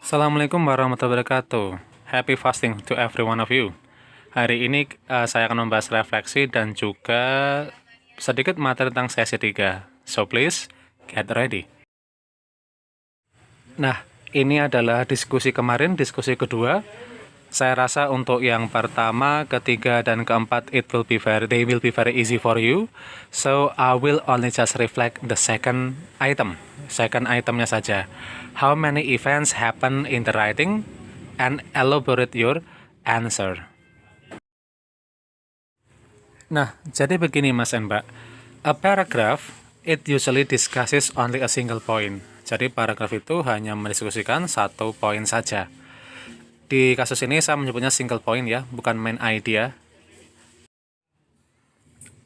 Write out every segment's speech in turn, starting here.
Assalamualaikum warahmatullahi wabarakatuh. Happy fasting to every one of you. Hari ini saya akan membahas refleksi dan juga sedikit materi tentang sesi 3. So please, get ready. Nah, ini adalah diskusi kemarin, diskusi kedua. Saya rasa untuk yang pertama, ketiga, dan keempat, they will be very easy for you. So, I will only just reflect the second itemnya saja. How many events happen in the writing and elaborate your answer. Nah, jadi begini Mas dan Mbak. A paragraph, it usually discusses only a single point. Jadi paragraf itu hanya mendiskusikan satu poin saja. Di kasus ini saya menyebutnya single point ya, bukan main idea.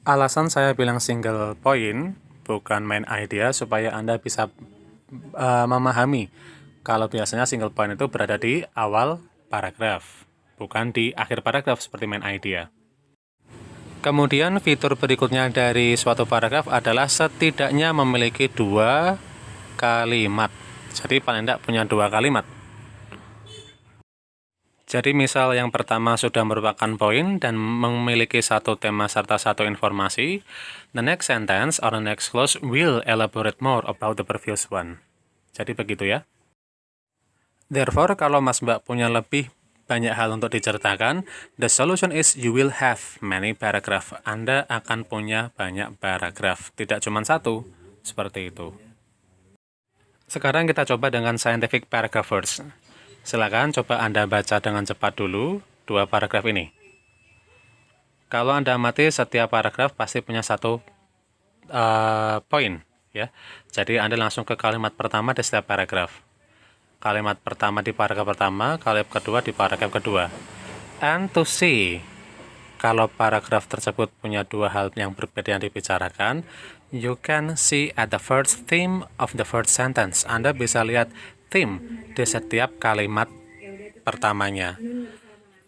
Alasan saya bilang single point, bukan main idea, supaya Anda bisa memahami kalau biasanya single point itu berada di awal paragraf, bukan di akhir paragraf seperti main idea. Kemudian fitur berikutnya dari suatu paragraf adalah setidaknya memiliki 2 kalimat. Jadi paling tidak punya 2 kalimat. Jadi misal yang pertama sudah merupakan poin dan memiliki satu tema serta satu informasi, the next sentence or the next clause will elaborate more about the previous one. Jadi begitu ya. Therefore, kalau Mas Mbak punya lebih banyak hal untuk diceritakan, the solution is you will have many paragraph. Anda akan punya banyak paragraf, tidak cuma satu, seperti itu. Sekarang kita coba dengan scientific paragraph first. Silakan coba Anda baca dengan cepat dulu 2 paragraf ini. Kalau Anda amati, setiap paragraf pasti punya satu poin, ya. Jadi Anda langsung ke kalimat pertama di setiap paragraf. Kalimat pertama di paragraf pertama, kalimat kedua di paragraf kedua. And to see kalau paragraf tersebut punya 2 hal yang berbeda yang dibicarakan, you can see at the first theme of the first sentence. Anda bisa lihat theme di setiap kalimat pertamanya.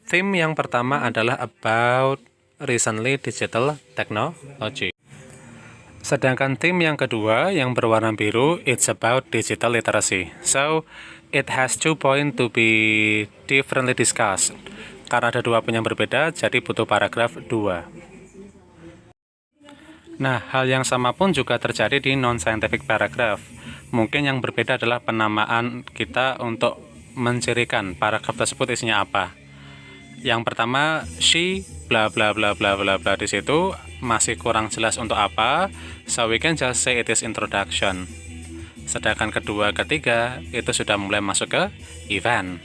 Theme yang pertama adalah about recently digital technology. Sedangkan theme yang kedua yang berwarna biru, it's about digital literacy. So, it has 2 points to be differently discussed. Karena ada 2 poin yang berbeda, jadi butuh paragraf 2. Nah, hal yang sama pun juga terjadi di non-scientific paragraph. Mungkin yang berbeda adalah penamaan kita untuk mencirikan paragraf tersebut isinya apa. Yang pertama, she bla bla bla bla bla bla, di situ masih kurang jelas untuk apa, so we can just say it is introduction. Sedangkan kedua, ketiga itu sudah mulai masuk ke event,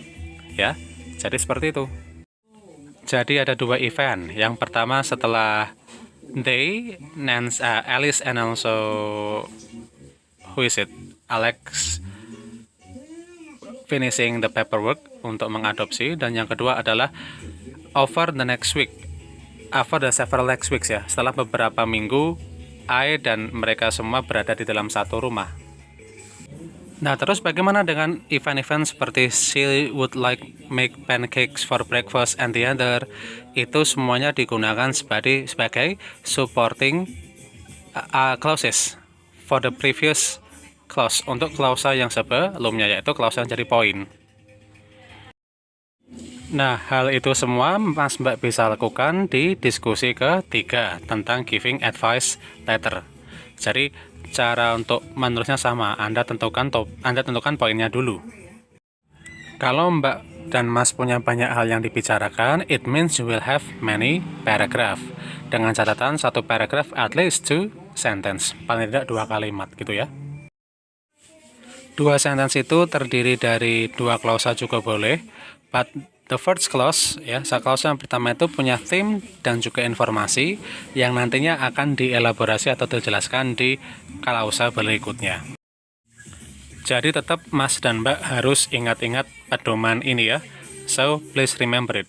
ya. Jadi seperti itu. Jadi ada 2 event. Yang pertama setelah they, Alice and also who is it? Alex finishing the paperwork untuk mengadopsi, dan yang kedua adalah over the next week, after the several next weeks ya, setelah beberapa minggu I dan mereka semua berada di dalam satu rumah. Nah, terus bagaimana dengan event-event seperti she would like make pancakes for breakfast and the other? Itu semuanya digunakan sebagai supporting clauses for the previous clause, untuk klausa yang sebelumnya, yaitu klausa yang jadi poin. Nah, hal itu semua Mas Mbak bisa lakukan di diskusi ketiga tentang giving advice letter. Jadi cara untuk menulisnya sama, Anda tentukan poinnya dulu. Kalau Mbak dan Mas punya banyak hal yang dibicarakan, it means you will have many paragraph. Dengan catatan satu paragraph at least 2 sentence, paling tidak 2 kalimat gitu ya. 2 sentence itu terdiri dari 2 klausa juga boleh, but the first clause ya, klausa yang pertama itu punya theme dan juga informasi yang nantinya akan dielaborasi atau dijelaskan di klausa berikutnya. Jadi tetap Mas dan Mbak harus ingat-ingat pedoman ini ya. So please remember it.